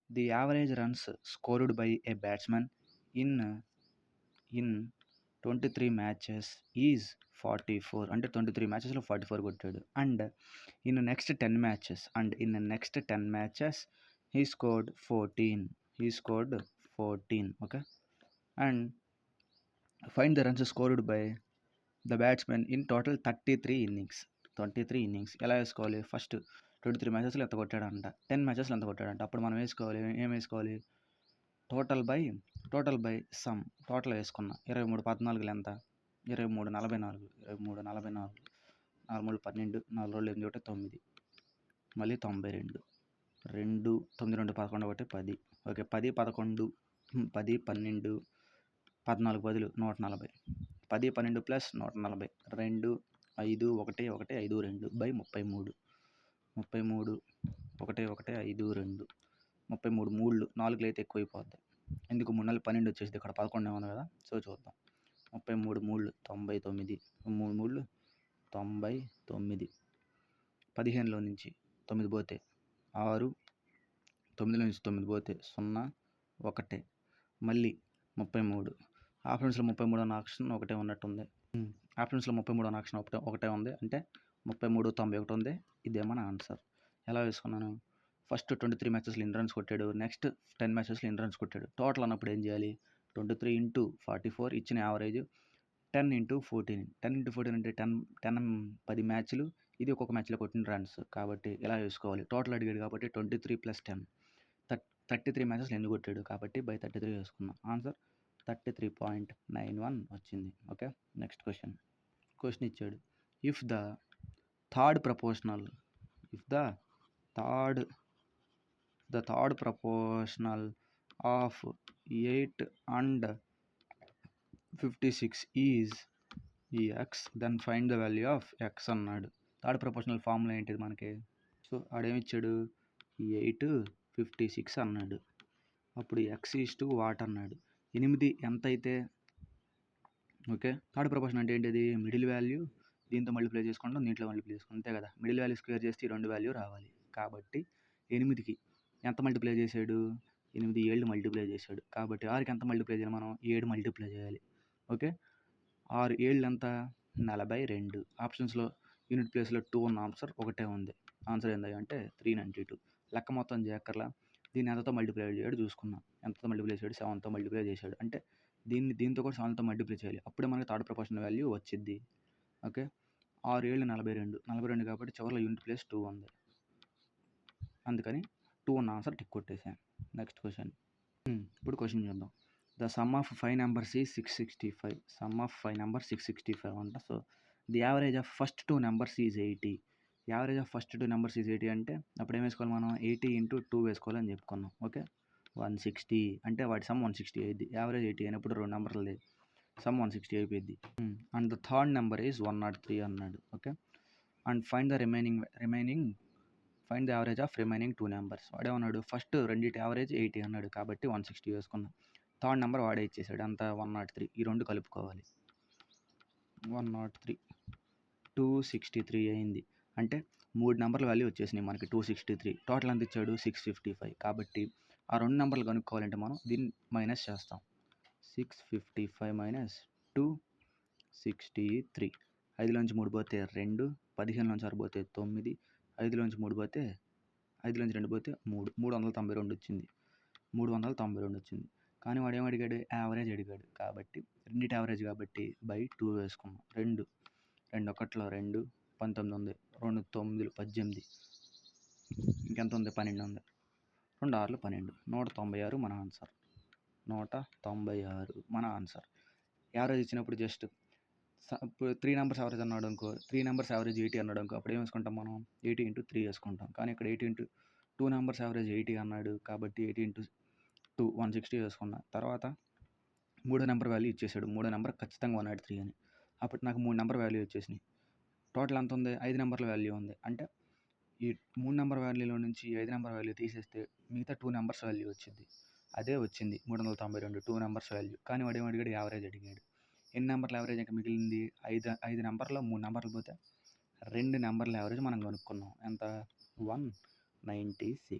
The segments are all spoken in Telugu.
The average runs scored by A batsmen in in 23 matches is 44. అంటే 23 మ్యాచెస్లో 44 కొట్టాడు. And in next 10 matches he scored 14. Okay. And find the runs scored by the batsmen in total 33 innings. ఎలా వేసుకోవాలి? ఫస్ట్ 23 మ్యాచెస్లో ఎంత కొట్టాడంట, 10 మ్యాచెస్లో ఎంత కొట్టాడంట. అప్పుడు మనం ఏం వేసుకోవాలి? Total by some. టోటల్ వేసుకున్నా. 23 14 ఎంత? 23 44. 4 12, 4 రోజులు 8 ఒకటి 9, మళ్ళీ 92, 2 9 2 11 ఒకటి 10. ఓకే. 10 11 10 12 14 బదులు 140. 10 12 ప్లస్ 140. 2 5 1 1 5 2 బై 33. 33 1 1 5 2. 33 మూళ్ళు 4 అయితే ఎక్కువైపోద్ది. ఎందుకు 3 నెలలు 12 వచ్చేసింది. ఇక్కడ 11 ఉంది కదా. సో చూద్దాం. 33 మూళ్ళు 99. 3 మూళ్ళు 99. 15లో నుంచి 9 పోతే 6, 9లో నుంచి 9 పోతే 0 1, మళ్ళీ 33. ఆప్షన్స్లో 33 అన్న ఆప్షన్ ఒకటే ఉన్నట్టుంది. ఆప్షన్స్లో 33 అన్న ఆప్షన్ ఒకటే ఉంది. అంటే 33 91 ఉంది. ఇదే మన ఆన్సర్. ఎలా వేసుకున్నాను? ఫస్ట్ 23 మ్యాచెస్లో ఎన్ని రన్స్ కొట్టాడు, నెక్స్ట్ 10 మ్యాచెస్లో ఎన్ని రన్స్ కొట్టాడు. టోటల్ అన్నప్పుడు ఏం చేయాలి? 23 ఇంటూ 44 ఇచ్చిన యావరేజ్ 10 ఇంటూ 14. 10 ఇంటూ 14 అంటే 10 మ్యాచ్లు. ఇది ఒక్కొక్క మ్యాచ్లో కొట్టిన రన్స్. కాబట్టి ఎలా వేసుకోవాలి? టోటల్ అడిగాడు కాబట్టి 23 + 10 33 మ్యాచెస్లో ఎన్ని కొట్టాడు కాబట్టి బై 33 వేసుకున్నాం. ఆన్సర్ 33.91 వచ్చింది. ఓకే. నెక్స్ట్ క్వశ్చన్ ఇచ్చాడు. If the third proportional of 8 and 56 is x, then find the value of x అన్నాడు. థర్డ్ ప్రపోర్షనల్ ఫార్ములా ఏంటిది మనకి? సో ఆడేమిచ్చాడు? 8 56 అన్నాడు. అప్పుడు ఎక్స్ ఈజ్ వాట్ అన్నాడు. 8 ఎంత అయితే, ఓకే. థర్డ్ ప్రపోర్షన్ అంటే ఏంటిది? మిడిల్ వాల్యూ దీంతో మల్టిప్లై చేసుకుంటాం, దీంట్లో మల్టిప్లై చేసుకుంటాం, అంతే కదా. మిడిల్ వాల్యూ స్క్వేర్ చేస్తే ఈ 2 వాల్యూ రావాలి. కాబట్టి 8కి ఎంత మల్టిప్లై చేశాడు? 8 7 మల్టిప్లై చేశాడు. కాబట్టి 6కి ఎంత మల్టిప్లై చేయాలి? మనం 7 మల్టిప్లై చేయాలి. ఓకే. 6 7 ఎంత? 42. ఆప్షన్స్లో యూనిట్ ప్లేస్లో 2 ఉన్న ఆన్సర్ ఒకటే ఉంది. ఆన్సర్ ఏంది అంటే 392. లెక్క మొత్తం చేయక్కర్లా. దీన్ని ఎంతతో మల్టిప్లై చేయడు చూసుకున్నాం. ఎంతతో మల్టిప్లై చేశాడు? 7తో మల్టిప్లై చేశాడు. అంటే దీంతో కూడా 7తో మల్టిప్లై చేయాలి. అప్పుడే మనకి థర్డ్ ప్రపోర్షనల్ వాల్యూ వచ్చింది. ఓకే. 6 7 42 కాబట్టి చివరిలో యూనిట్ ప్లేస్ 2 ఉంది. అందుకని 2 ఉన్న ఆన్సర్ టిక్ కొట్టేసాను. Next question. ఇప్పుడు క్వశ్చన్ చూద్దాం. ద సమ్ ఆఫ్ 5 నెంబర్స్ ఈ 665. సమ్ ఆఫ్ 5 నెంబర్స్ 665 అంట. So the average of first 2 numbers is 80. Average of first 2 numbers is 80 అంటే అప్పుడు ఏం వేసుకోవాలి మనం? 80 ఇంటూ 2 వేసుకోవాలని చెప్పుకున్నాం. ఓకే. 160 అంటే వాటి సమ్ 160 అయింది. యావరేజ్ 80 అయినప్పుడు 2 నెంబర్లది సమ్ 160 అయిపోయింది. And the third number is 103 అన్నాడు. Okay. And find the average of remaining 2 numbers. వాడేమన్నాడు? ఫస్ట్ రెండింటి యావరేజ్ 80 అన్నాడు కాబట్టి 160 వేసుకున్నాం. థర్డ్ నెంబర్ వాడే ఇచ్చేసాడు. అంత 103. ఈ రెండు కలుపుకోవాలి. 103 263 అయింది. అంటే 3 నెంబర్ల వాల్యూ వచ్చేసినాయి మనకి. 263. టోటల్ ఎంత ఇచ్చాడు? 655. కాబట్టి ఆ 2 నెంబర్లు కనుక్కోవాలంటే మనం దీన్ని మైనస్ చేస్తాం. 655 మైనస్ 263. 5లోంచి 3 పోతే 2, 15లోంచి 6 పోతే 9, 5లోంచి 3 పోతే 5లోంచి 2 పోతే 3, 392 వచ్చింది. 392 వచ్చింది. కానీ వాడు ఏం అడిగాడు? యావరేజ్ అడిగాడు. కాబట్టి రెండింటి యావరేజ్ కాబట్టి బై 2 వేసుకున్నాం. 2 1లో 2 19 ఉంది. 2 9 18. ఇంకెంత ఉంది? 12 ఉంది. 2 6లు 12. 196 మన ఆన్సర్. 196 మన ఆన్సర్. యావరేజ్ ఇచ్చినప్పుడు జస్ట్ ఇప్పుడు 3 నెంబర్స్ యావరేజ్ అన్నాడు అనుకో, 3 నెంబర్స్ యావరేజ్ 80 అన్నాడు అనుకో, అప్పుడు ఏం వేసుకుంటాం మనం? 80 ఇంటూ 3 వేసుకుంటాం. కానీ ఇక్కడ 80 ఇంటూ 2 నెంబర్స్ యావరేజ్ 80 అన్నాడు కాబట్టి 80 ఇంటూ 2 160 వేసుకున్నా. తర్వాత 3 నెంబర్ వాల్యూ ఇచ్చేసాడు. 3 నెంబర్ ఖచ్చితంగా 103 అని. అప్పుడు నాకు 3 నెంబర్ వాల్యూ వచ్చేసినాయి. టోటల్ ఎంత ఉంది? 5 నెంబర్ల వాల్యూ ఉంది. అంటే ఈ 3 నెంబర్ వాల్యూలో నుంచి 5 నెంబర్ వాల్యూ తీసేస్తే మిగతా 2 నెంబర్స్ వాల్యూ వచ్చింది. అదే వచ్చింది 392 2 నెంబర్స్ వాల్యూ. కానీ వాడు ఏం అడిగాడు? యావరేజ్ అడిగాడు. ఎన్ని నెంబర్ల యావరేజ్ ఇంకా మిగిలింది? 5 నెంబర్లో 3 నెంబర్లు పోతే 2 నెంబర్ల యావరేజ్ మనం కనుక్కున్నాం. ఎంత? 196.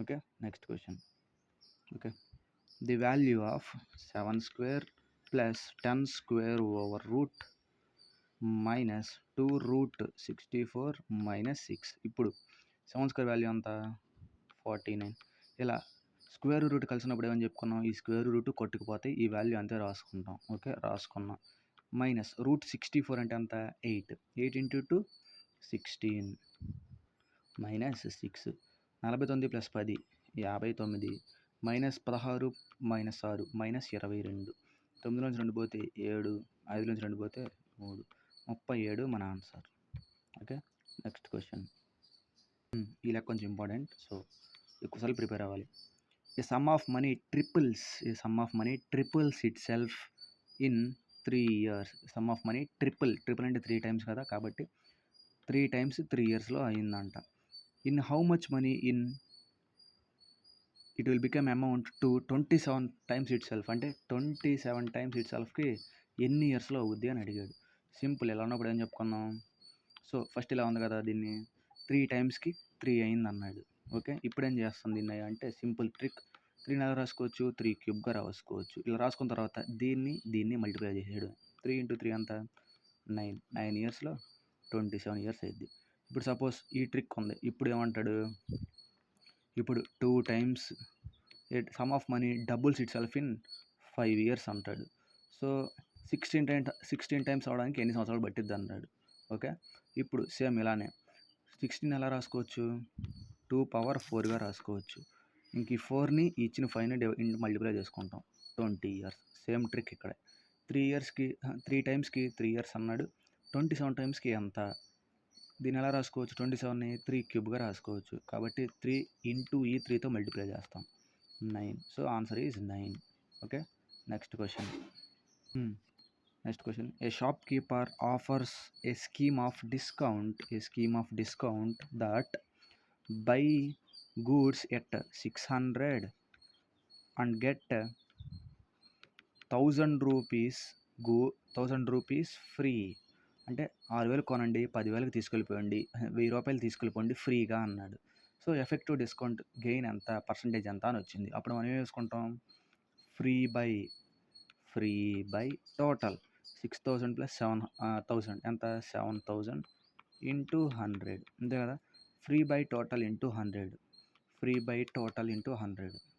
Okay, next question. Okay, the value of 7 square plus 10 square over root minus 2 root 64 minus 6. ఇప్పుడు 7 స్క్వేర్ వాల్యూ అంతా 49. ఇలా స్క్వేర్ రూట్ కలిసినప్పుడు ఏమని చెప్పుకున్నాం, ఈ స్క్వేర్ రూట్ కొట్టుకుపోతే ఈ వాల్యూ అంతే రాసుకుంటాం. ఓకే, రాసుకున్నాం. మైనస్ రూట్ 64 అంటే ఎంత, 8. 8 into 2 16 minus 6. 49 plus 10 59 minus 16 minus 6 minus 22. 9 నుంచి 2 పోతే 7, 5 నుంచి 2 పోతే 3, 37 మన ఆన్సర్. Okay, next question. ఈ లెక్క కొంచెం ఇంపార్టెంట్, సో ఎక్కువసార్లు ప్రిపేర్ అవ్వాలి. A sum of money triples itself in 3 years. Sum of money triple అంటే 3 times కదా, కాబట్టి 3 times 3 yearsలో అయిందంట. In how much money it will become amount to 27 times it self. అంటే 27 times ఇట్ సెల్ఫ్కి ఎన్ని ఇయర్స్లో అవుద్ది అని అడిగాడు. సింపుల్, ఎలా ఉన్నప్పుడు ఏం చెప్పుకున్నాం. సో ఫస్ట్ ఇలా ఉంది కదా, దీన్ని 3 timesకి 3 అయింది అన్నాడు. ఓకే, ఇప్పుడు ఏం చేస్తాం దీన్ని అంటే సింపుల్ ట్రిక్. 3 ఎలా రాసుకోవచ్చు, 3 క్యూబ్గా రాసుకోవచ్చు. ఇలా రాసుకున్న తర్వాత దీన్ని మల్టిప్లై చేసేయడం. 3 ఇంటూ 3 అంతా 9 ఇయర్స్లో 27 years అయింది. ఇప్పుడు సపోజ్ ఈ ట్రిక్ ఉంది. ఇప్పుడు ఏమంటాడు, ఇప్పుడు 2 times some of money doubles it self in 5 years అంటాడు. సో 16 times అవడానికి ఎన్ని సంవత్సరాలు పట్టిద్ది అన్నాడు. ఓకే, ఇప్పుడు సేమ్ ఇలానే 16 ఎలా రాసుకోవచ్చు, 2 power 4గా రాసుకోవచ్చు. ఇంక ఈ 4ని ఇచ్చిన 5ని మల్టిప్లై చేసుకుంటాం. 20 years. సేమ్ ట్రిక్ ఇక్కడ. 3 timesకి 3 years అన్నాడు. 27 timesకి ఎంత, దీన్ని ఎలా రాసుకోవచ్చు, 27ని 3 క్యూబ్గా రాసుకోవచ్చు. కాబట్టి 3 ఇంటూ ఈ 3తో మల్టిప్లై చేస్తాం, 9. So answer is 9. Okay, next question. A shop keeper offers A scheme of discount that buy goods at 600 and get 1000 rupees free. అంటే 6000 కొనండి, 10,000కి తీసుకెళ్ళిపోండి, 1000 రూపాయలు తీసుకెళ్ళిపోండి ఫ్రీగా అన్నాడు. సో ఎఫెక్టివ్ డిస్కౌంట్ గెయిన్ ఎంత, పర్సంటేజ్ ఎంత అని వచ్చింది. అప్పుడు మనం ఏం వేసుకుంటాం, ఫ్రీ బై టోటల్ 6000 ప్లస్ 7000 ఎంత, 7000 ఇంటూ 100 అంతే కదా. Free buy total into 100.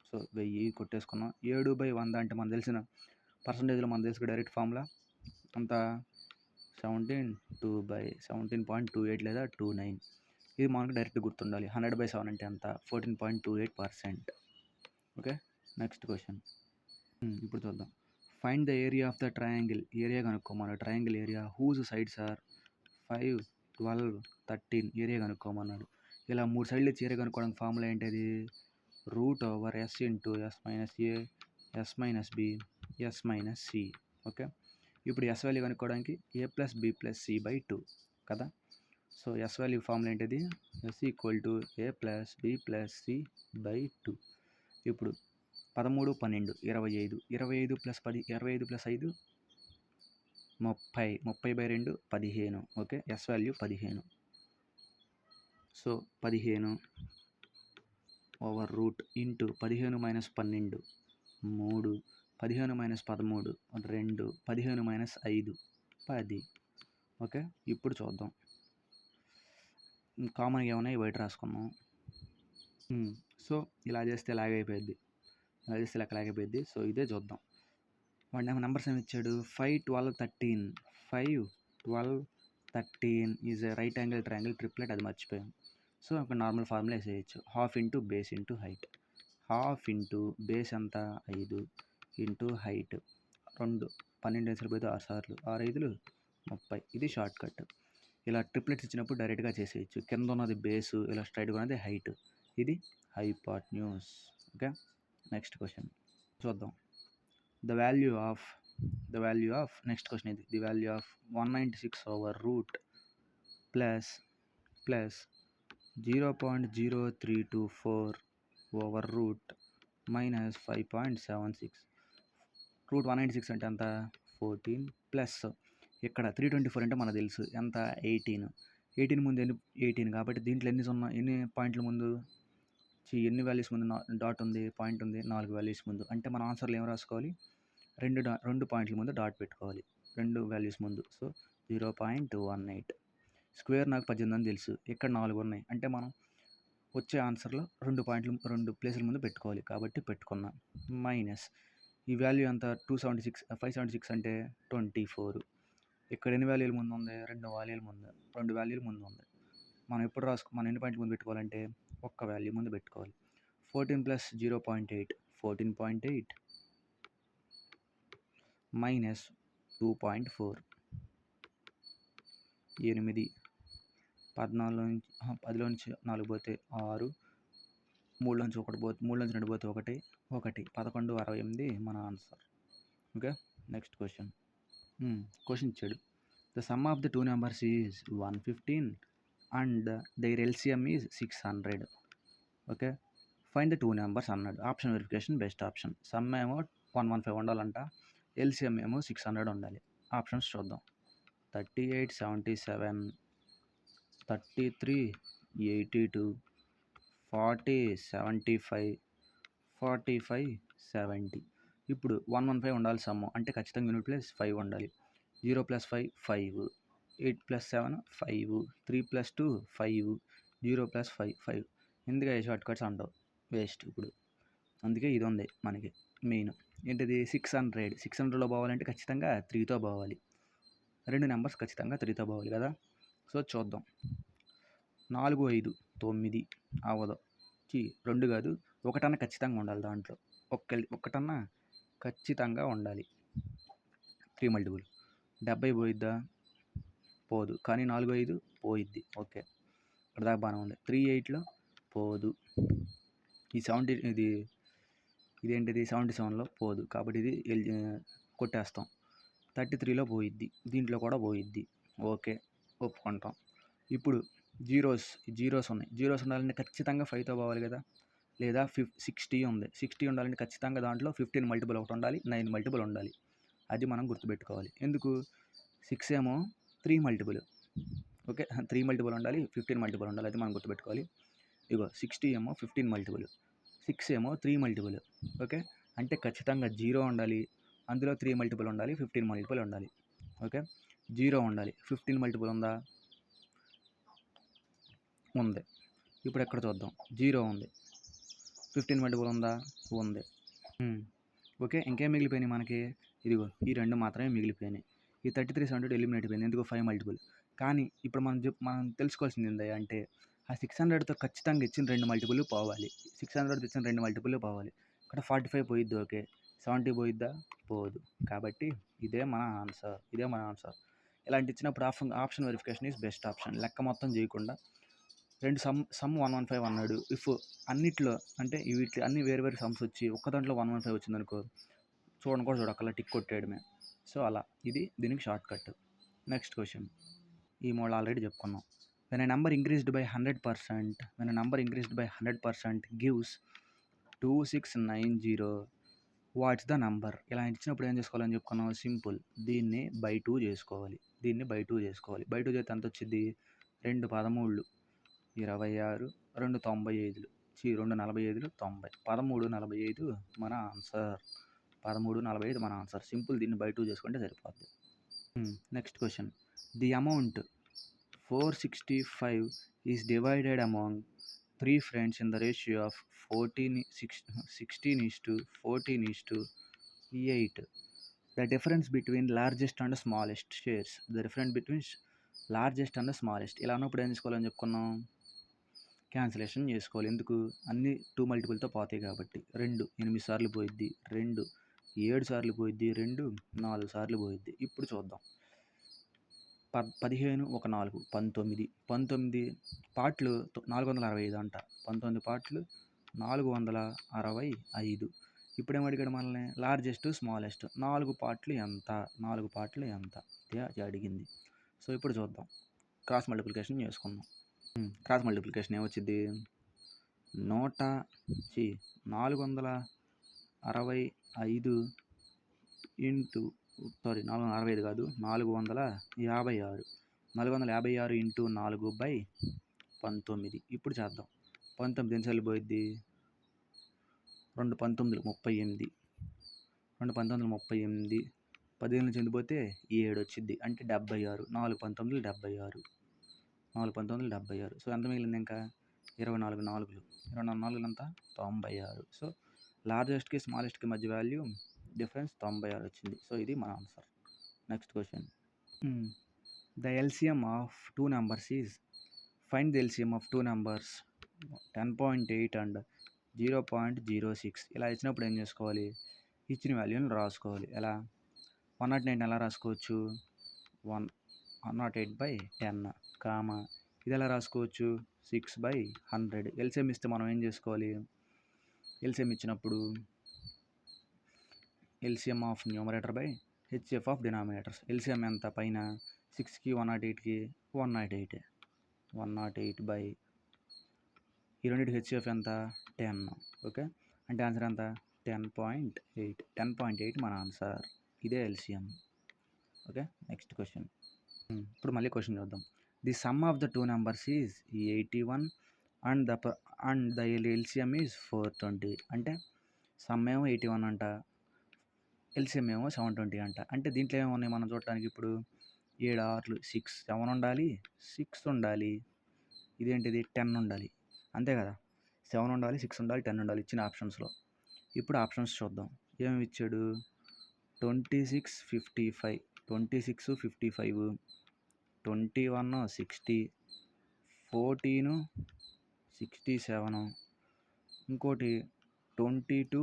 So 1000 కొట్టేసుకున్నాం. 7/100 అంటే మనకు తెలిసిన పర్సంటేజ్లో మనకు తెలుసు డైరెక్ట్ ఫార్ములా అంత 17.28 లేదా 29. ఇది మనకు డైరెక్ట్ గుర్తుండాలి. 100/7 అంటే ఎంత, 14.28%. Okay, next question. ఇప్పుడు చూద్దాం. Find the area of the triangle. Area కనుక్కోమన్నాడు. Triangle area whose sides are 5, 12, 13. Area కనుక్కోమన్నాడు. ఇలా 3 సైడ్లు ఇచ్చి ఏరియా కనుక్కోవడానికి ఫార్ములా ఏంటిది, √S into S minus A S minus B S minus C. Okay, ఇప్పుడు S వాల్యూ కనుక్కోవడానికి A plus B plus C by 2 కదా. సో S వాల్యూ ఫార్ములా ఏంటిది, S equal to A plus B plus C by 2. ఇప్పుడు 13, 12, 25. 25 plus 10, 25 plus 5 30. 30/2 15. Okay, S value 15. So 15 over route into 15 minus 12 3, 15 minus 13 2, 15 minus 5 10. Okay, ఇప్పుడు చూద్దాం. కామన్గా ఏమైనా బయట రాసుకున్నాం. సో ఇలా చేస్తే లాగైపోయింది, సో ఇదే చూద్దాం. వాడు నెంబర్స్ ఏమి ఇచ్చాడు, 5, 12, 13. 5, 12, 13 is a right angle triangle triplet. అది మర్చిపోయాం. సో ఒక నార్మల్ ఫార్ములా వేసేయచ్చు, half into base into height. Half into base ఎంత 5 ఇంటూ హైట్ 2. 12 వేసులు పోతే 6 సార్లు 6 5 30. ఇది షార్ట్ కట్. ఇలా ట్రిప్లెట్స్ ఇచ్చినప్పుడు డైరెక్ట్గా చేసేయచ్చు. కింద ఉన్నది బేసు, ఇలా స్ట్రైట్గా ఉన్నది హైట్, ఇది హైపాట్న్యూస్. ఓకే, నెక్స్ట్ క్వశ్చన్ చూద్దాం. The value of next question ఇది. The value of 196 over root plus 0.0324 over root minus 5.76. Root 196 అంటే ఎంత, 14 ప్లస్ ఇక్కడ 324 అంటే మనకు తెలుసు ఎంత, 18. 18 ముందు 18 కాబట్టి దీంట్లో ఎన్ని పాయింట్ల ముందు, ఎన్ని వాల్యూస్ ముందు డాట్ ఉంది, పాయింట్ ఉంది, 4 వాల్యూస్ ముందు. అంటే మన ఆన్సర్లో ఏం రాసుకోవాలి, 2 పాయింట్ల ముందు డాట్ పెట్టుకోవాలి, 2 వాల్యూస్ ముందు. సో 0.18. స్క్వేర్ నాకు 18 అని తెలుసు, ఇక్కడ 4 ఉన్నాయి, అంటే మనం వచ్చే ఆన్సర్లో 2 ప్లేసుల ముందు పెట్టుకోవాలి, కాబట్టి పెట్టుకున్నా. మైనస్ ఈ వాల్యూ ఎంత, 576 అంటే 24. ఇక్కడ ఎన్ని వాల్యూల ముందు ఉంది, 2 వాల్యూల ముందు ఉంది. మనం ఎప్పుడు మనం ఎన్ని పాయింట్ల ముందు పెట్టుకోవాలంటే 1 వాల్యూ ముందు పెట్టుకోవాలి. 14 ప్లస్ 0.8 14.8 మైనస్ 2.4 8 10లో నుంచి 4 పోతే 6, 3 నుంచి 2 పోతే 1 11 68 మన answer. Okay, next question. Question ఇచ్చాడు, the sum of the two numbers is 115 and their LCM is 600. Okay, find the two numbers అన్నాడు. Option verification best option. Sum ఏమో 115 ఉండాలంట, ఎల్సిఎం ఏమో 600 ఉండాలి. ఆప్షన్స్ చూద్దాం. 38 77, 33 82, 40 75, 45 70. ఇప్పుడు 115 ఉండాలి సమ్ము, అంటే ఖచ్చితంగా యూనిట్ ప్లస్ 5 ఉండాలి. 0 + 5 5, 8 + 7 5, 3 + 2 5, 0 + 5 5. ఎందుకు షార్ట్ కట్స్ అంటావు, వేస్ట్. ఇప్పుడు అందుకే ఇది ఉంది మనకి మెయిన్. ఏంటిది, 600లో పోవాలంటే ఖచ్చితంగా 3తో పోవాలి. 2 నెంబర్స్ ఖచ్చితంగా 3తో పోవాలి కదా. సో చూద్దాం. 4 5 9 అవ్వదు. 2 కాదు, ఒకటన్నా ఖచ్చితంగా ఉండాలి దాంట్లో. ఒక్కటన్నా ఖచ్చితంగా ఉండాలి. 3 మల్టిపుల్. 70 పోయిద్దా, పోదు. కానీ 4 5 పోయిద్ది. ఓకే, ఇక్కడ దాకా బాగానే ఉంది. 3 8లో పోదు. ఈ 70 ఇదేంటిది 77లో పోదు, కాబట్టి ఇది కొట్టేస్తాం. 33లో పోయిద్ది, దీంట్లో కూడా పోయిద్ది. ఓకే, ఒప్పుకుంటాం. ఇప్పుడు జీరోస్ ఉన్నాయి. జీరోస్ ఉండాలంటే ఖచ్చితంగా 5తో పోవాలి కదా, లేదా 60 ఉంది. 60 ఉండాలంటే ఖచ్చితంగా దాంట్లో 15 మల్టిపుల్ ఒకటి ఉండాలి, 9 మల్టిపుల్ ఉండాలి. అది మనం గుర్తుపెట్టుకోవాలి. ఎందుకు, 6 ఏమో 3 మల్టిపుల్. ఓకే, 3 మల్టిపుల్ ఉండాలి, 15 మల్టిపుల్ ఉండాలి, అది మనం గుర్తుపెట్టుకోవాలి. ఇగో 60 ఏమో 15 మల్టిపుల్, 6 ఏమో 3 మల్టిపుల్. ఓకే, అంటే ఖచ్చితంగా 0 ఉండాలి, అందులో 3 మల్టిపుల్ ఉండాలి, 15 మల్టిపుల్ ఉండాలి. ఓకే, 0 ఉండాలి. 15 మల్టిపుల్ ఉందా, ఉంది. ఇప్పుడు ఎక్కడ చూద్దాం, 0 ఉంది. 15 మల్టిపుల్ ఉందా, ఉంది. ఓకే, ఇంకేం మిగిలిపోయినాయి మనకి, ఇదిగో ఈ 2 మాత్రమే మిగిలిపోయినాయి. ఈ 33 700 ఎలిమినేట్ అయిపోయింది, ఎందుకు 5 మల్టిపుల్. కానీ ఇప్పుడు మనం తెలుసుకోవాల్సింది ఏంటి అంటే, ఆ 600తో ఖచ్చితంగా ఇచ్చిన 2 మల్టిపుల్ పోవాలి. 600తో ఇచ్చిన 2 మల్టిపుల్ పోవాలి. ఇక్కడ 45 పోయిద్ది. ఓకే, 70 పోయిద్దా, పోదు. కాబట్టి ఇదే మన ఆన్సర్. ఇలాంటి ఇచ్చినప్పుడు option verification is best option. లెక్క మొత్తం చేయకుండా 2 సమ్ 115 అన్నాడు. ఇఫ్ అన్నిట్లో అంటే వీటి అన్ని వేరు సమ్స్ వచ్చి ఒక్క దాంట్లో 115 వచ్చిందనుకో, చూడక్కల టిక్ కొట్టేయడమే. సో అలా, ఇది దీనికి షార్ట్ కట్. Next question. ఈ మోడల్ ఆల్రెడీ చెప్పుకున్నాం. when a number increased by 100% gives 2690, what's the number. ఇలా ఇచ్చినప్పుడు ఏం చేసుకోవాలని చెప్పుకున్నాం, సింపుల్. దీన్ని బై 2 చేసుకోవాలి. బై 2 చేస్తే ఎంత వచ్చింది, 2 13 26, 2 95, 2 45 90, 1345 మన ఆన్సర్. 1345 మన ఆన్సర్. సింపుల్, దీన్ని బై 2 చేసుకుంటే సరిపోద్ది. Next question. The amount 465 is divided among 3 friends in the ratio of 16:14:8. The difference between largest and smallest shares. ఇలా అన్నప్పుడు ఏం చేసుకోవాలని చెప్పుకున్నాం, క్యాన్సిలేషన్ చేసుకోవాలి. ఎందుకు, అన్ని 2 మల్టిపుల్తో పోతాయి కాబట్టి. 2 8 సార్లు పోయిద్ది, 2 7 సార్లు పోయిద్ది, 2 4 సార్లు పోయిద్ది. ఇప్పుడు చూద్దాం. 15 1 4 19 పార్ట్లు 465 అంట. 19 పార్ట్లు 465. ఇప్పుడేమో అడిగాడు మనల్ని, లార్జెస్ట్ స్మాలెస్ట్ 4 పార్ట్లు ఎంత, ఇది అడిగింది. సో ఇప్పుడు చూద్దాం. క్రాస్ మల్టిప్లికేషన్ చేసుకుందాం. క్రాస్ మల్టిప్లికేషన్ ఏమొచ్చింది, 465 ఇంటూ 465 కాదు, 456 ఇంటూ 4/19. ఇప్పుడు చేద్దాం. 19 ఎన్నిసార్లు పోయిద్ది? 2 19లు 38. 2 19లు 38. 15 నుంచి ఎనిమిది పోతే 7 వచ్చిద్ది. అంటే 76. 4 19లు 76. 4 19లు 76. సో ఎంత మిగిలింది ఇంకా? 24 నాలుగులు. 24 నాలుగులు ఎంత? 96. సో లార్జెస్ట్కి స్మాలెస్ట్కి మధ్య వాల్యూ డిఫరెన్స్ 96 వచ్చింది. సో ఇది మన answer. Next question. The LCM of two numbers is find the LCM of two numbers 10.8 and 0.06. ఇలా ఇచ్చినప్పుడు ఏం చేసుకోవాలి? ఇచ్చిన వాల్యూని రాసుకోవాలి. ఎలా? 109 ఎలా రాసుకోవచ్చు? 108/10 కామా ఇది ఎలా రాసుకోవచ్చు? 6/100. ఎల్సిఎం ఇస్తే మనం ఏం చేసుకోవాలి? ఎల్సిఎం ఇచ్చినప్పుడు LCM of numerator by HF of denominators. LCM ఎంత? పైన 6కి 108కి 108. 108 బై ఈ రెండింటికి హెచ్ఎఫ్ ఎంత? 10. ఓకే, అంటే ఆన్సర్ ఎంత? 10.8. 10.8 మన ఆన్సర్. ఇదే ఎల్సిఎం. Okay, next question. ఇప్పుడు మళ్ళీ క్వశ్చన్ చూద్దాం. The sum of the two numbers is 81 and the LCM is 420. అంటే సమ్ ఏమో 81 అంట, ఎల్సిఎం ఏమో 720 అంట. అంటే దీంట్లో ఏమన్నాయి మనం చూడటానికి? ఇప్పుడు 7 6 6, 7 ఉండాలి, 6 ఉండాలి, ఇదేంటిది 10 ఉండాలి, అంతే కదా? 7 ఉండాలి, 6 ఉండాలి, 10 ఉండాలి ఇచ్చిన ఆప్షన్స్లో. ఇప్పుడు ఆప్షన్స్ చూద్దాం. ఏమేమి ఇచ్చాడు? 26 55, 26 55, 21 60, 14 67, ఇంకోటి 22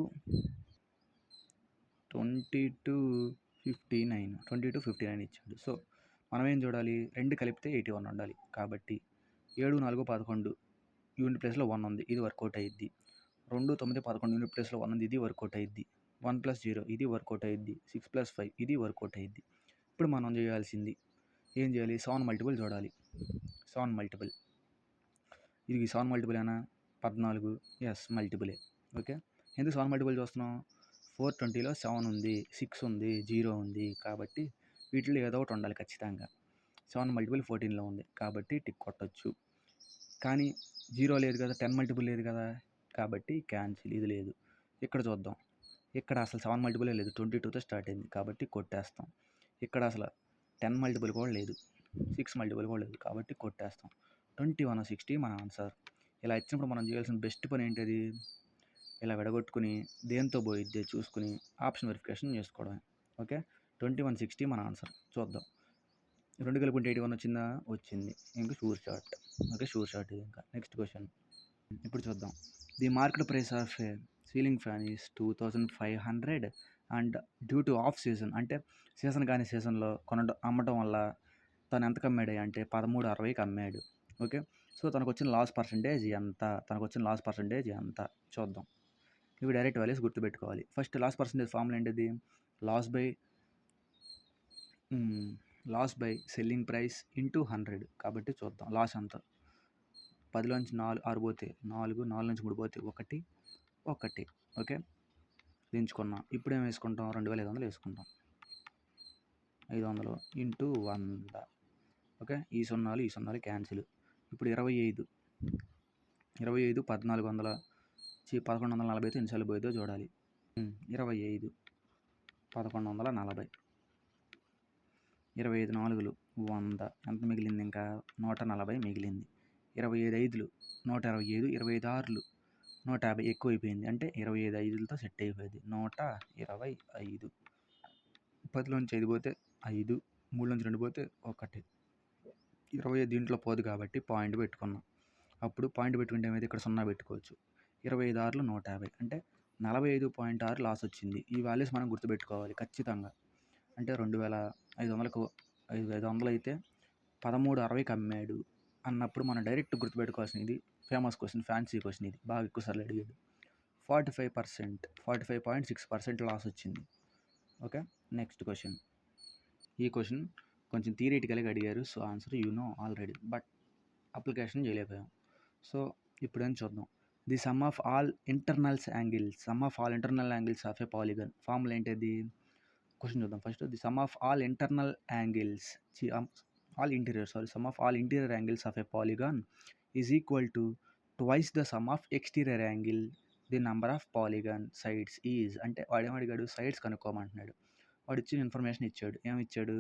59 ఇచ్చాడు. సో మనం ఏం చూడాలి? రెండు కలిపితే 81 ఉండాలి. కాబట్టి 7 4 11 యూనిట్ ప్లేస్లో 1 ఉంది, ఇది వర్కౌట్ అయ్యిద్ది. 2 9 11 యూనిట్ ప్లేస్లో 1 ఉంది, ఇది వర్కౌట్ అయ్యిద్ది. 1 + 0 ఇది వర్కౌట్ అయ్యిద్ది. 6 + 5 ఇది వర్కౌట్ అయ్యిద్ది. ఇప్పుడు మనం చేయాల్సింది ఏం చేయాలి? 7 మల్టిపుల్ చూడాలి. 7 మల్టిపుల్, ఇది 7 మల్టిపుల్ అయినా 14. ఎస్, మల్టిపులే. ఓకే, ఎందుకు 7 మల్టిపుల్ చూస్తున్నాం? 420లో 7 ఉంది, 6 ఉంది, 0 ఉంది. కాబట్టి వీటిలో ఏదో ఒకటి ఉండాలి ఖచ్చితంగా. 7 మల్టిపుల్ 14లో ఉంది కాబట్టి టిక్ కొట్టచ్చు. కానీ 0 లేదు కదా, 10 మల్టిపుల్ లేదు కదా, కాబట్టి క్యాన్సిల్, ఇది లేదు. ఇక్కడ చూద్దాం. ఇక్కడ అసలు 7 మల్టిపులే లేదు, 22తో స్టార్ట్ అయింది కాబట్టి కొట్టేస్తాం. ఇక్కడ అసలు 10 మల్టిపుల్ కూడా లేదు, 6 మల్టిపుల్ కూడా లేదు కాబట్టి కొట్టేస్తాం. 21 60 మన ఆన్సర్. ఇలా ఇచ్చినప్పుడు మనం చేయాల్సిన బెస్ట్ పని ఏంటిది? ఇలా విడగొట్టుకుని దేంతో పోయిద్దే చూసుకుని ఆప్షన్ వెరిఫికేషన్ చేసుకోవడమే. ఓకే, 21 60 మన ఆన్సర్. చూద్దాం. 2 కలుపుకుంటే 81 వచ్చిందా? వచ్చింది. ఇంకా sure shot. Okay, sure shot ఇది. ఇంకా నెక్స్ట్ క్వశ్చన్. ఇప్పుడు చూద్దాం. The market price of A ceiling fan is 2500 and due to of season, అంటే సీజన్ కానీ సీజన్లో అమ్మటం వల్ల తను ఎంతకు అమ్మాడు అంటే 1360కి అమ్మాడు. ఓకే, సో తనకు వచ్చిన లాస్ పర్సంటేజ్ ఎంత? చూద్దాం. ఇవి డైరెక్ట్ వాల్యూస్ గుర్తుపెట్టుకోవాలి. ఫస్ట్ లాస్ పర్సంటేజ్ ఫార్ములా ఏంటిది? Loss by selling price into 100. కాబట్టి చూద్దాం లాస్ ఎంత. 10లోంచి 6 పోతే 4, 4 నుంచి 3 పోతే 1, 1. ఓకే, దించుకున్నాం. ఇప్పుడు ఏం వేసుకుంటాం? 2500 వేసుకుంటాం. 500 ఇంటూ 100. ఓకే, ఈ సున్నాలు క్యాన్సిల్. ఇప్పుడు 25 1400 1140 ఎన్నిసార్లు పోయిద్దో చూడాలి. 25 1140, 25 నాలుగులు 100, ఎంత మిగిలింది? ఇంకా 140 మిగిలింది. 25 ఐదులు 125, 25 ఆరులు 150, ఎక్కువైపోయింది. అంటే 25 ఐదులతో సెట్ అయిపోయింది. 125. 10లోంచి 5 పోతే 5, 3లోంచి 2 పోతే 1. 25 దీంట్లో పోదు కాబట్టి పాయింట్ పెట్టుకున్నాం. అప్పుడు పాయింట్ పెట్టుకుంటే ఏమైతే ఇక్కడ 0 పెట్టుకోవచ్చు. 25 ఆరులు 150, అంటే 45.6 లాస్ వచ్చింది. ఈ వాల్యూస్ మనం గుర్తుపెట్టుకోవాలి ఖచ్చితంగా. అంటే 2500 అయితే 1360కి అమ్మాడు అన్నప్పుడు మనం డైరెక్ట్ గుర్తుపెట్టుకోవాల్సింది ఇది. ఫేమస్ క్వశ్చన్, ఫ్యాన్సీ క్వశ్చన్, ఇది బాగా ఎక్కువసార్లు అడిగాడు. 45.6% లాస్ వచ్చింది. Okay, next question. ఈ క్వశ్చన్ కొంచెం థియరిటికల్గా అడిగారు. So answer already, but application చేయలేకపోయాం. సో ఇప్పుడేం చూద్దాం. The sum of all internal angles of a polygon. Formula ఏంటిది? క్వశ్చన్ చూద్దాం first. The sum of all interior angles of a polygon is equal to twice the sum of exterior angle the number of polygon sides is అంటే వాడేమడిగాడు సైడ్స్ కనుక్కోమంటున్నాడు. వాడు ఇచ్చిన ఇన్ఫర్మేషన్ ఇచ్చాడు. ఏమిచ్చాడు?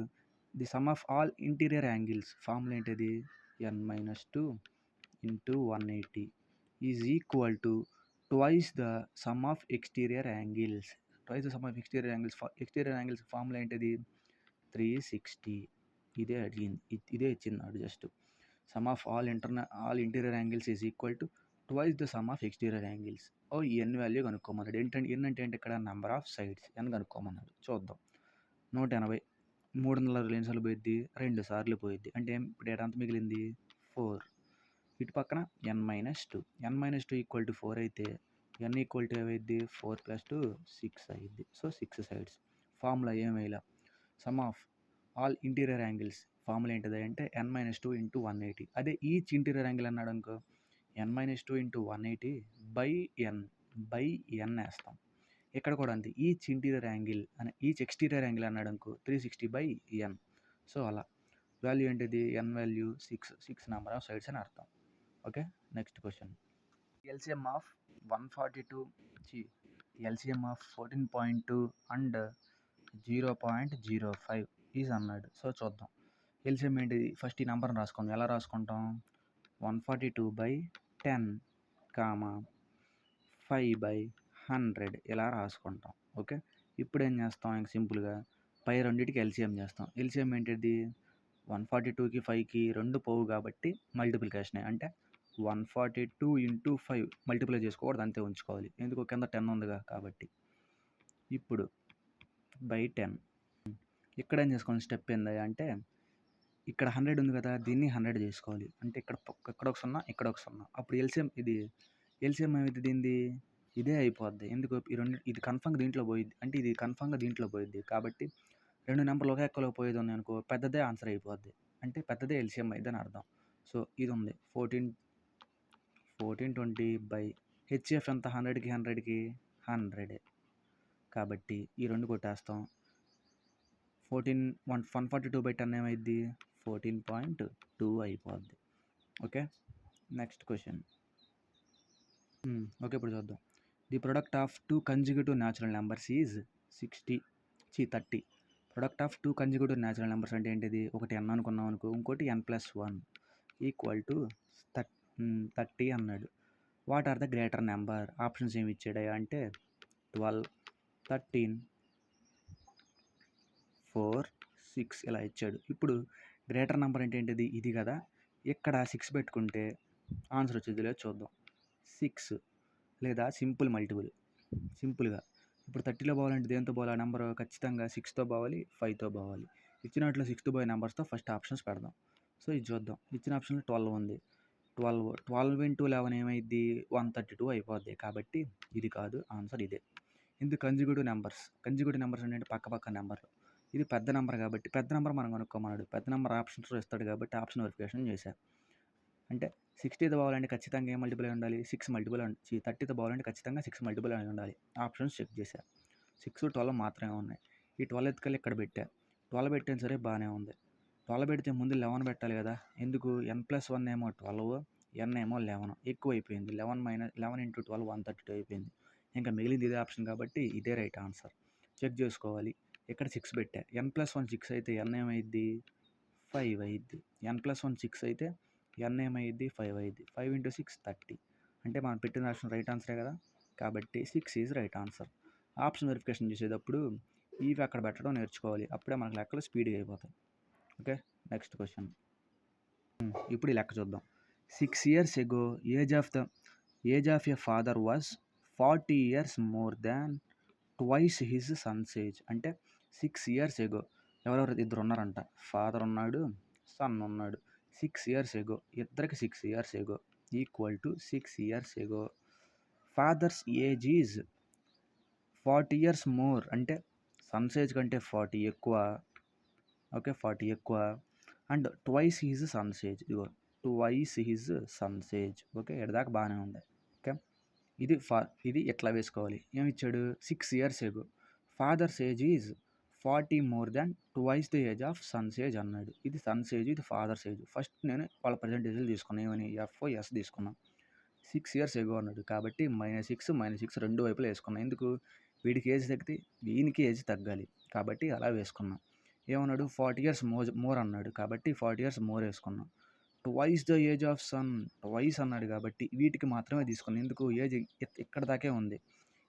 The sum of all interior angles formula ఏంటిది? n-2 into 180 is equal to twice the sum of exterior angles. Twice the sum of exterior angles. Exterior angles formula ఏంటిది? 360. ఇదే అడిగింది, ఇదే ఇచ్చింది just. Sum of all interior angles is equal to twice the sum of exterior angles. N value కనుక్కోమన్నాడు. ఏంటంటే ఎన్ అంటే ఏంటి? ఇక్కడ నెంబర్ ఆఫ్ సైడ్స్ ఎన్ కనుక్కోమన్నాడు. చూద్దాం. 180 300 ఎన్నిసార్లు పోయిద్ది? 2 సార్లు పోయిద్ది. అంటే ఇప్పుడు ఎంత మిగిలింది? 4. ఇటు పక్కన n-2. n-2 ఈక్వల్ టు 4 అయితే n ఈక్వల్ టు ఏమైద్ది? 4 + 2 6 అయ్యిద్ది. So 6 sides. ఫార్ములా ఏమైలా? Sum of all interior angles formula ఏంటిది అంటే n-2 ఇంటూ 180. అదే ఈచ్ ఇంటీరియర్ యాంగిల్ అన్నాడు అనుకో, n-2 ఇంటూ 180 బై n వేస్తాం. ఇక్కడ కూడా అంతే. ఈచ్ ఇంటీరియర్ యాంగిల్ అని ఈచ్ ఎక్స్టీరియర్ యాంగిల్ అన్నాడు అనుకో 360/n. సో అలా వాల్యూ ఏంటిది? n value 6 number of sides అని అర్థం. Okay, next question. LCM of 14.2 and 0.05 is అన్నాడు. సో చూద్దాం. ఎల్సిఎం ఏంటిది? ఫస్ట్ ఈ నెంబర్ని రాసుకుందాం. ఎలా రాసుకుంటాం? 142/10 5/100 ఇలా రాసుకుంటాం. ఓకే, ఇప్పుడు ఏం చేస్తాం? ఇంక సింపుల్గా పై రెండింటికి ఎల్సిఎం చేస్తాం. ఎల్సిఎం ఏంటిది? 142కి 5కి 2 పోవు కాబట్టి మల్టిప్లికేషన్. అంటే 142 ఇంటూ 5 మల్టిప్లై చేసుకోకూడదు, అంతే ఉంచుకోవాలి. ఎందుకు? కింద 10 ఉందిగా కాబట్టి. ఇప్పుడు బై 10. ఇక్కడ ఏం చేసుకోవాలి? స్టెప్ ఏంది అంటే ఇక్కడ 100 ఉంది కదా, దీన్ని 100 చేసుకోవాలి. అంటే ఇక్కడ ఒక 0 ఇక్కడ ఒక 0. అప్పుడు ఎల్సిఎం ఏమైతే దీనిది? ఇదే అయిపోద్ది. ఎందుకు? ఇది కన్ఫర్మ్గా దీంట్లో పోయిద్ది. అంటే ఇది కన్ఫర్మ్గా దీంట్లో పోయిద్ది కాబట్టి 2 నెంబర్లు ఒకే ఎక్కలో పోయేది ఉంది అనుకో, పెద్దదే ఆన్సర్ అయిపోద్ది. అంటే పెద్దదే ఎల్సిఎం అయింది అని అర్థం. సో ఇది ఉంది 1420 హెచ్ఎఫ్ ఎంత? 100కి 100 కాబట్టి ఈ 2 కొట్టేస్తాం. 142/10 ఏమైద్ది? 14.2 అయిపోద్ది. Okay, next question. ఓకే, ఇప్పుడు చూద్దాం. The product of 2 consecutive natural numbers is 30. Product of 2 consecutive natural numbers అంటే ఏంటిది? ఒకటి n అనుకున్నాం అనుకో, ఇంకోటి n+1 ఈక్వల్ టు 30 అన్నాడు. What are the greater number? Options ఏమి ఇచ్చాడా అంటే 12, 13, 4, 6 ఇలా ఇచ్చాడు. ఇప్పుడు గ్రేటర్ నెంబర్ అంటే ఏంటిది? ఇది కదా. ఇక్కడ 6 పెట్టుకుంటే ఆన్సర్ వచ్చేది లేదు, చూద్దాం. 6 లేదా సింపుల్ మల్టిపుల్. సింపుల్గా ఇప్పుడు 30లో పోవాలంటే దేంతో పోవాలి? ఆ నెంబర్ ఖచ్చితంగా 6తో పోవాలి, 5తో పోవాలి. ఇచ్చినట్లు 6తో పోయే నెంబర్స్తో ఫస్ట్ ఆప్షన్స్ పెడదాం. సో ఇది చూద్దాం. ఇచ్చిన ఆప్షన్లో 12 ఉంది. 12 ఇంటూ 11 ఏమైద్ది? 132 అయిపోద్ది. కాబట్టి ఇది కాదు, ఆన్సర్ ఇదే. ఇందుకు కన్జిక్యూటివ్ నెంబర్స్ అంటే పక్క నెంబర్లు. ఇది పెద్ద నెంబర్ కాబట్టి పెద్ద నెంబర్ మనం కనుక్కోమన్నాడు. పెద్ద నెంబర్ ఆప్షన్స్లో ఇస్తాడు కాబట్టి ఆప్షన్ వెరిఫికేషన్ చేశాను. అంటే 60తో పోవాలంటే ఖచ్చితంగా ఏం మల్టిపుల్ అయి ఉండాలి? 6 మల్టిపుల్ 30తో పోవాలంటే ఖచ్చితంగా 6 మల్టిపుల్ అయి ఉండాలి. ఆప్షన్స్ చెక్ చేశా. 6, 12 మాత్రమే ఉన్నాయి. ఈ 12 ఎత్తుకెళ్ళి ఇక్కడ పెట్టా. 12 పెట్టాను సరే, బాగానే ఉంది. 12 పెడితే ముందు 11 పెట్టాలి కదా. ఎందుకు? n+1 ఏమో 12, n ఏమో 11 ఎక్కువ అయిపోయింది. 11 ఇంటూ 12 132 అయిపోయింది. ఇంకా మిగిలింది ఇదే ఆప్షన్ కాబట్టి ఇదే రైట్ ఆన్సర్. చెక్ చేసుకోవాలి. ఇక్కడ 6 పెట్టా. n+1 6 అయితే n ఏమైద్ది? 5 అయ్యిద్ది. n+1 6 అయితే n ఏమైద్ది? 5 అయ్యిద్ది. 5 ఇంటూ 6 30. అంటే మనం పెట్టిన ఆప్షన్ రైట్ ఆన్సరే కదా. కాబట్టి 6 is right answer. Option verification చేసేటప్పుడు ఇవి అక్కడ పెట్టడం నేర్చుకోవాలి. అప్పుడే మనకు లెక్కలు స్పీడ్గా అయిపోతాయి. Okay, next question. ఇప్పుడు ఈ లెక్క చూద్దాం. 6 years ago age of a father was 40 years more than twice his son's age. అంటే 6 years ago ఎవరెవరు ఇద్దరు ఉన్నారంట. ఫాదర్ ఉన్నాడు, సన్ ఉన్నాడు. 6 years ago ఇద్దరికి 6 years ago equal to 6 years ago father's age is 40 years more. అంటే సన్స్ ఏజ్ కంటే 40 ఎక్కువ. ఓకే, 40 ఎక్కువ. And twice his son's age. ఇదిగో twice his son's age. Okay, ఎడదాకా బాగానే ఉంది. ఓకే, ఇది ఎట్లా వేసుకోవాలి? ఏమి ఇచ్చాడు? 6 years ago father's age is 40 more than twice the age of son's age అన్నాడు. ఇది సన్స్ ఏజ్, ఇది ఫాదర్స్ ఏజ్. ఫస్ట్ నేను వాళ్ళ ప్రజెంట్ ఏజ్లు తీసుకున్నాను. ఏమని? ఎఫ్ ఎస్ తీసుకున్నాను. 6 ఇయర్స్ ఎగో అన్నాడు కాబట్టి -6 రెండు వైపులా వేసుకున్నాం. ఎందుకు? వీడికి ఏజ్ తగ్గితే వీనికి ఏజ్ తగ్గాలి కాబట్టి అలా వేసుకున్నాం. ఏమన్నాడు 40 ఇయర్స్ మోర్ అన్నాడు కాబట్టి 40 ఇయర్స్ మోర్ వేసుకున్నాం. Twice the age of son twice అన్నాడు కాబట్టి వీటికి మాత్రమే తీసుకున్నాం. ఎందుకు? ఏజ్ ఇక్కడ దాకే ఉంది,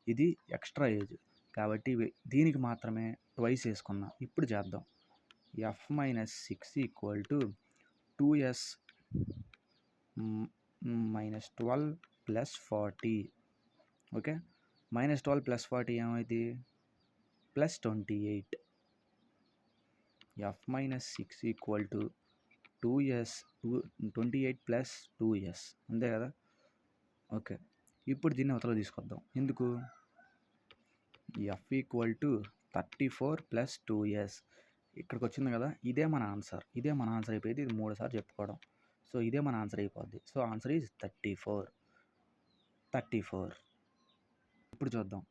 ఇది ఎక్స్ట్రా ఏజ్ కాబట్టి దీనికి మాత్రమే ట్వైస్ వేసుకున్నాం. ఇప్పుడు చేద్దాం. f-6 = 2s -12 + 40. ఓకే, -12 + 40 ఏమైంది? +28. f-6 = 28 + 2s అంతే కదా. ఓకే, ఇప్పుడు దీన్ని అవతల తీసుకొద్దాం. ఎందుకు? f = 34 + 2s ఇక్కడికి వచ్చింది కదా. ఇదే మన ఆన్సర్ అయిపోయింది. ఇది 3 సార్లు చెప్పుకోవడం. సో ఇదే మన ఆన్సర్ అయిపోద్ది. So answer is 34. ఇప్పుడు చూద్దాం.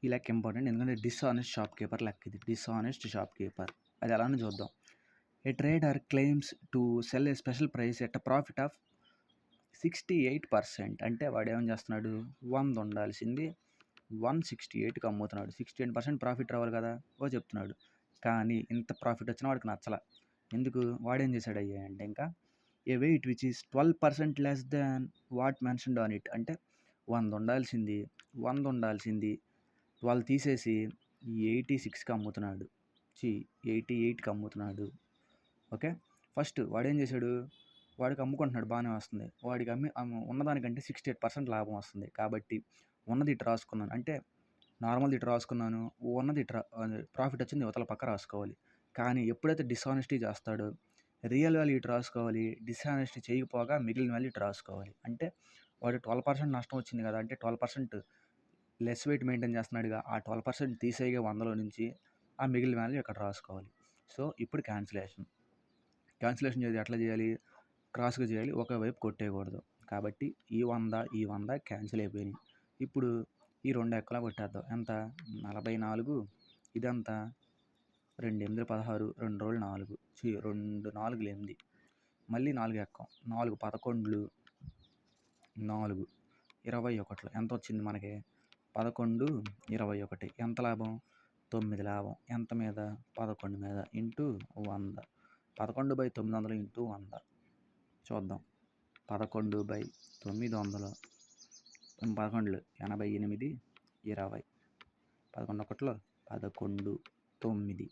ఈ లెక్క ఇంపార్టెంట్ ఎందుకంటే డిస్ఆనెస్ట్ షాప్ కీపర్ లెక్క ఇది. డిస్ఆనెస్ట్ షాప్ కీపర్ అది ఎలానే చూద్దాం. ఏ trader claims to cell A special price at a profit of 68%. అంటే వాడు ఏమని చేస్తున్నాడు? 100 ఉండాల్సింది 168కి అమ్ముతున్నాడు. 68% ప్రాఫిట్ రావాలి కదా ఓ చెప్తున్నాడు. కానీ ఇంత ప్రాఫిట్ వచ్చినా వాడికి నచ్చల. ఎందుకు? వాడేం చేశాడు అయ్యా అంటే ఇంకా a weight which is 12% less than what mentioned on it. అంటే 100 ఉండాల్సింది 12 తీసేసి 86కి అమ్ముతున్నాడు. 88కి అమ్ముతున్నాడు. ఓకే, ఫస్ట్ వాడేం చేశాడు? వాడికి అమ్ముకుంటున్నాడు, బాగానే వస్తుంది. వాడికి ఉన్నదానికంటే 68% లాభం వస్తుంది కాబట్టి ఉన్నది ఇటు రాసుకున్నాను. అంటే నార్మల్ది ఇటు రాసుకున్నాను, ఉన్నది ఇటు ప్రాఫిట్ వచ్చింది యువతల పక్క రాసుకోవాలి. కానీ ఎప్పుడైతే డిస్ఆనెస్టీ చేస్తాడో రియల్ వాల్యూ ఇటు రాసుకోవాలి, డిస్ఆనెస్టీ చేయకపోగా మిగిలిన వాల్యూ ఇటు రాసుకోవాలి. అంటే వాడు 12% నష్టం వచ్చింది కదా, అంటే 12% లెస్ వెయిట్ మెయింటైన్ చేస్తున్నాడుగా, ఆ 12% తీసేయగా 100లో నుంచి ఆ మిగిలిన వాల్యూ ఇక్కడ రాసుకోవాలి. సో ఇప్పుడు క్యాన్సిలేషన్ చేయాలి. ఎట్లా చేయాలి? క్రాస్గా చేయాలి, ఒకవైపు కొట్టేయకూడదు. కాబట్టి ఈ 100 క్యాన్సిల్ అయిపోయినాయి. ఇప్పుడు ఈ 2 ఎక్కలా కొట్టేద్దాం. ఎంత? 44. ఇదంతా 2 8 16, 2 రోజులు 4, 2 4 8, మళ్ళీ 4 ఎక్కం, 4 11, 4 21. ఎంత వచ్చింది మనకి? 11 21. ఎంత లాభం? 9 లాభం. ఎంత మీద? 11 మీద ఇంటూ 100. 11/900 ఇంటూ 100 చూద్దాం. 11/900 11 88 20 11 11 9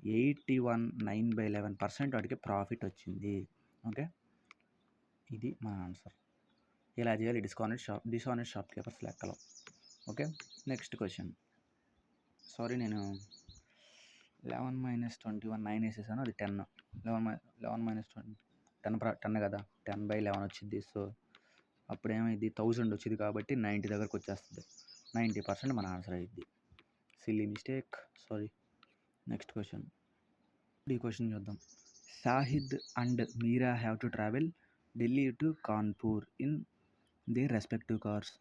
81 9/11% వాడికి ప్రాఫిట్ వచ్చింది. ఓకే, ఇది మా ఆన్సర్. ఇలా చేయాలి డిస్ఆనెస్ట్ షాప్ కీపర్స్ లెక్కలో. Okay, next question. సారీ, నేను 11 - 21 9 వేసేసాను, అది 10. 11 - 20 10 కదా, 10/11 వచ్చింది. సో అప్పుడు ఏమైంది? 1000 వచ్చింది కాబట్టి 90 దగ్గరకు వచ్చేస్తుంది. 90% మన ఆన్సర్ అయ్యింది. Silly mistake, sorry. Next question. ఈ క్వశ్చన్ చూద్దాం. Shahid and Meera have to travel Delhi to Kanpur in their respective cars.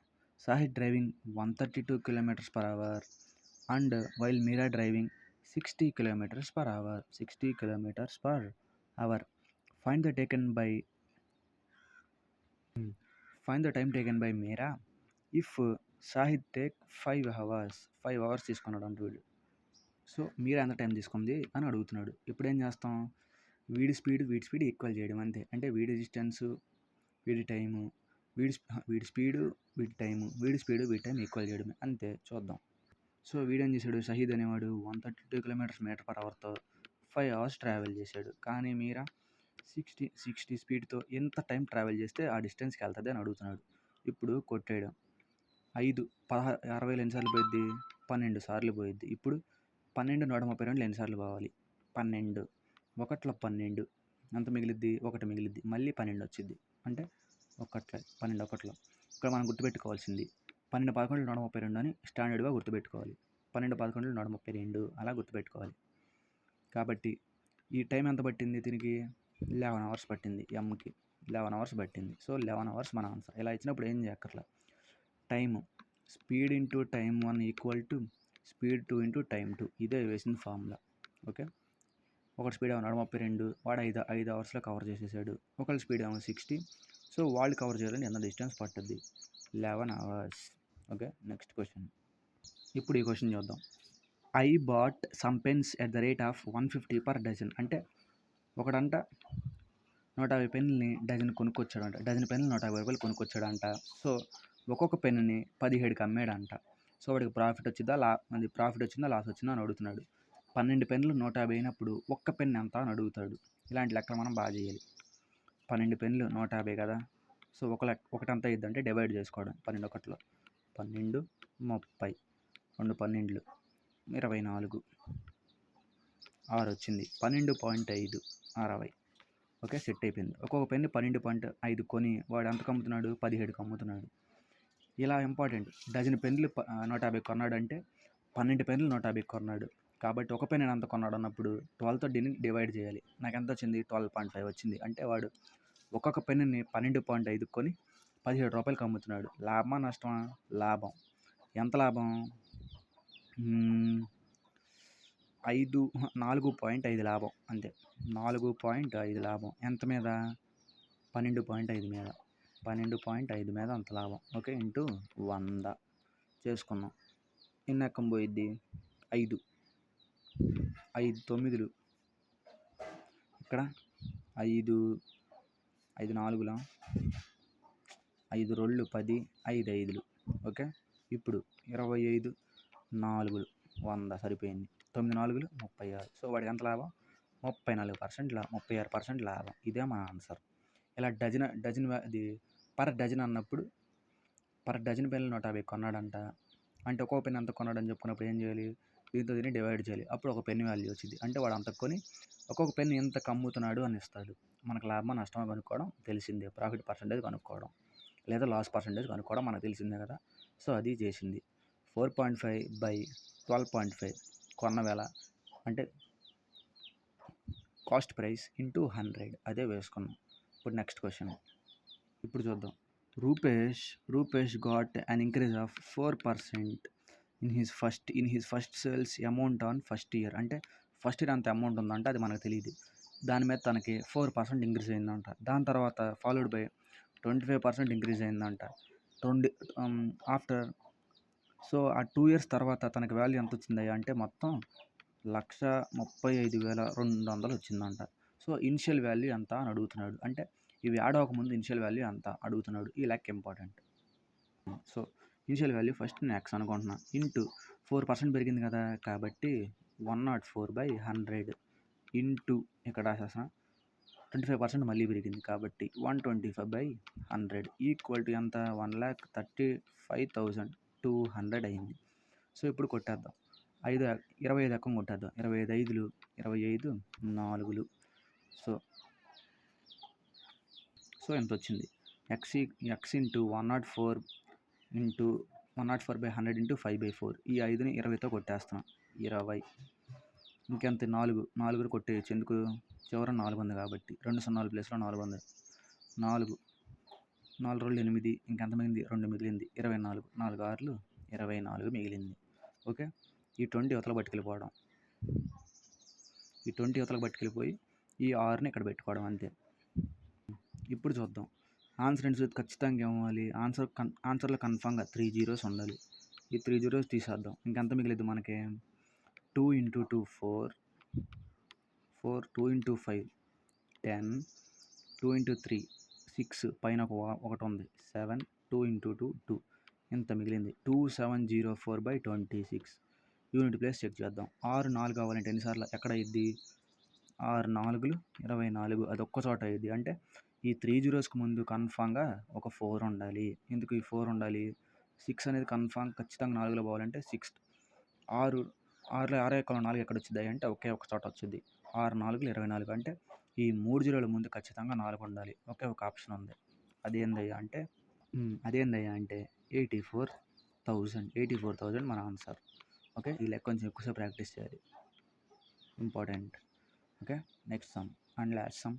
Shahid driving 132 km/h and while Meera driving 60 km/h. 60 km/h. Find the time taken by Meera if Shahid take 5 hours. 5 hours తీసుకున్నాడు అంటూ వీడు. సో మీరా ఎంత టైం తీసుకుంది అని అడుగుతున్నాడు. ఇప్పుడు ఏం చేస్తాం? వీడి స్పీడ్ ఈక్వల్ చేయడం అంతే. అంటే వీడి డిస్టెన్స్ వీడి టైము, వీడి స్పీడు వీడి టైము, వీడి స్పీడు వీడి టైం ఈక్వల్ చేయడమే అంతే. చూద్దాం. సో వీడేం చేశాడు? షహీద్ అనేవాడు 132 km/hతో 5 hours ట్రావెల్ చేశాడు. కానీ మీరా 60 స్పీడ్తో ఎంత టైం ట్రావెల్ చేస్తే ఆ డిస్టెన్స్కి వెళ్తుంది అని అడుగుతున్నాడు. ఇప్పుడు కొట్టేయడం. 60 ఎన్నిసార్లు పోయిద్ది? 12 సార్లు పోయిద్ది. ఇప్పుడు 12 132 ఎన్నిసార్లు పోవాలి? 12 1 12 ఎంత మిగిలిద్ది? 1 మిగిలిద్ది. మళ్ళీ 12 వచ్చింది. అంటే 12 1. ఇక్కడ మనం గుర్తుపెట్టుకోవాల్సింది 12 11 132 అని స్టాండర్డ్గా గుర్తుపెట్టుకోవాలి. 12 11 132 అలా గుర్తుపెట్టుకోవాలి. కాబట్టి ఈ టైం ఎంత పట్టింది? దీనికి 11 hours పట్టింది. ఎమ్కి 11 hours పట్టింది. సో 11 hours మన ఆన్సర్. ఇలా ఇచ్చినప్పుడు ఏం చేయక్కర్లా, time speed into time 1 = speed 2 into time 2. ఇదే వేసిన ఫార్ములా. ఓకే, ఒకటి స్పీడ్ ఏమో 132, వాడు 5 hours కవర్ చేసేసాడు. ఒకళ్ళ స్పీడ్ ఏమో 60, సో వాళ్ళు కవర్ చేయాలంటే ఎంత డిస్టెన్స్ పట్టుద్ది? 11 అవర్స్. Okay, next question. ఇప్పుడు ఈ క్వశ్చన్ చూద్దాం. I bought some pens at the rate of 150 per dozen. అంటే ఒకడంట 150 పెన్నుల్ని డజన్ కొనుక్కొచ్చాడంట. డజన్ పెన్నులు 150 రూపాయలు కొనుక్కొచ్చాడంట. సో ఒక్కొక్క పెన్నుని 17కి అమ్మాడంట. సో వాడికి ప్రాఫిట్ వచ్చిందా లాస్ వచ్చిందా అని అడుగుతున్నాడు. 12 పెన్నులు 150 అయినప్పుడు ఒక్క పెన్ను ఎంత అని అడుగుతాడు. ఇలాంటి లెక్కలు మనం బాగా చేయాలి. 12 పెన్నులు 150 కదా. సో ఒకటి ఎంత అయ్యిద్ది అంటే డివైడ్ చేసుకోవడం. 12 ఒకటిలో 12 30, 2 12 24, 6 వచ్చింది. 12.5 60. ఓకే, సెట్ అయిపోయింది. ఒక్కొక్క పెన్ను 12.5 కొని వాడు ఎంతకు అమ్ముతున్నాడు? 17కి అమ్ముతున్నాడు. ఇలా ఇంపార్టెంట్. డజన్ పెన్నులు 150 కొన్నాడంటే 12 పెన్నులు 150 కొన్నాడు. కాబట్టి ఒక పెన్ను ఎంత కొన్నాడు అన్నప్పుడు 12తో దీన్ని డివైడ్ చేయాలి. నాకు ఎంత వచ్చింది? 12.5 వచ్చింది. అంటే వాడు ఒక్కొక్క పెన్నుని 12.5 కొని 17 రూపాయలకి అమ్ముతున్నాడు. లాభమా నష్టమా? లాభం. ఎంత లాభం? 4.5 లాభం. అంతే, 4.5 లాభం. ఎంత మీద? 12.5 మీద. 12.5 మీద అంత లాభం. ఓకే, ఇంటూ 100 చేసుకున్నాం. ఎన్ని ఎక్కం పోయిద్ది? 5 9 ఇక్కడ 5 4 5 2 10 5 5. ఓకే, ఇప్పుడు 25 4 100 సరిపోయింది. 9 4 36. సో వాడికి ఎంత లాభం? 36% లాభం. ఇదే మన ఆన్సర్. ఇలా డజన్ అది పర్ డజన్ అన్నప్పుడు పర్ డజన్ పెన్నులు 150 కొన్నాడంట. అంటే ఒక్కొక్క పెన్ను ఎంత కొన్నాడని చెప్పుకున్నప్పుడు ఏం చేయాలి? దీంతో దీన్ని డివైడ్ చేయాలి. అప్పుడు ఒక పెన్ను వాల్యూ వచ్చింది. అంటే వాడు అంత కొని ఒక్కొక్క పెన్ను ఎంతకు అమ్ముతున్నాడు అని ఇస్తాడు. మనకు లాభమా నష్టమా కనుక్కోవడం తెలిసిందే. ప్రాఫిట్ పర్సెంటేజ్ కనుక్కోవడం లేదా లాస్ పర్సెంటేజ్ కనుక్కోవడం మనకు తెలిసిందే కదా. సో అది చేసింది. 4.5/12.5 కొన్న వేళ అంటే కాస్ట్ ప్రైస్ ఇంటూ 100 అదే వేసుకున్నాం. ఇప్పుడు నెక్స్ట్ క్వశ్చన్. ఇప్పుడు చూద్దాం. Rupesh got an increase of 4% in his first sales amount on first year. అంటే ఫస్ట్ ఇయర్ అంత అమౌంట్ ఉందంటే అది మనకు తెలియదు. దాని మీద తనకి 4% ఇంక్రీజ్ అయిందంట. దాని తర్వాత ఫాలోడ్ బై 25% ఇంక్రీజ్ అయిందంట. ఆఫ్టర్ సో ఆ 2 years తర్వాత తనకి వాల్యూ ఎంత వచ్చింది అంటే మొత్తం 1,35,200 వచ్చిందంట. సో ఇనిషియల్ వాల్యూ ఎంత అని అడుగుతున్నాడు. అంటే ఇవి యాడ్ అవ్వకముందు ఇనిషియల్ వాల్యూ ఎంత అడుగుతున్నాడు. ఈ లెక్క important. So initial value first నేను ఎక్స్ అనుకుంటున్నా. ఇంటూ 4% పెరిగింది కదా, కాబట్టి 104/100 ఇంటూ ఇక్కడ రాసేసిన 25% మళ్ళీ పెరిగింది కాబట్టి 125/100 ఈక్వల్ టు ఎంత? 1,35,200 అయింది. సో ఇప్పుడు కొట్టేద్దాం. 25 ఎక్కం కొట్టేద్దాం. 25 5 25 4. సో ఎంత వచ్చింది? X into 104/100 into 5/4. ఈ 5ని 20తో కొట్టేస్తాం. 20. ఇంకెంత? 4 కొట్టేయచ్చు. ఎందుకు? చివర 4 ఉంది కాబట్టి. 2 సున్నాల ప్లేస్లో 4 ఉంది. 4 2 8. ఇంకెంత మిగిలింది? 2 మిగిలింది. 24. 4 6 24 మిగిలింది. ఓకే, ఈ 20 యువతల పట్టుకెళ్ళిపోవడం. ఈ 6ని ఇక్కడ పెట్టుకోవడం అంతే. ఇప్పుడు చూద్దాం. ఆన్సర్ ఏంటి? ఖచ్చితంగా ఏమవ్వాలి? ఆన్సర్లో కన్ఫామ్గా 3 zeros ఉండాలి. ఈ 3 zeros తీసేద్దాం. ఇంకెంత మిగిలిద్ది మనకి? 2 × 2 4, 2 × 5 10, 2 × 3 6, పైన ఒకటి ఉంది 7, 2 × 2 2. ఇంత మిగిలింది. 2704/26. యూనిట్ ప్లేస్ చెక్ చేద్దాం. 6 4 కావాలంటే ఎన్నిసార్లు ఎక్కడ అయ్యిద్ది? 6 4 24. అది ఒక్క చోట అయ్యిద్ది. అంటే ఈ 3 zeros ముందు కన్ఫామ్గా ఒక 4 ఉండాలి. ఎందుకు ఈ 4 ఉండాలి? 6 అనేది ఖచ్చితంగా 4లో పోవాలంటే 6. 6 ఎక్కడ 4 ఎక్కడ వచ్చింది అంటే ఒకే ఒక చోట వచ్చింది. 6 4 24. అంటే ఈ 3 zeroల ముందు ఖచ్చితంగా 4 ఉండాలి. ఒకే ఒక ఆప్షన్ ఉంది. అదేందయ్యా అంటే 84,000 మన ఆన్సర్. ఓకే, ఈ లెక్క కొంచెం ఎక్కువసేపు ప్రాక్టీస్ చేయాలి. Important. Okay, next some and last some.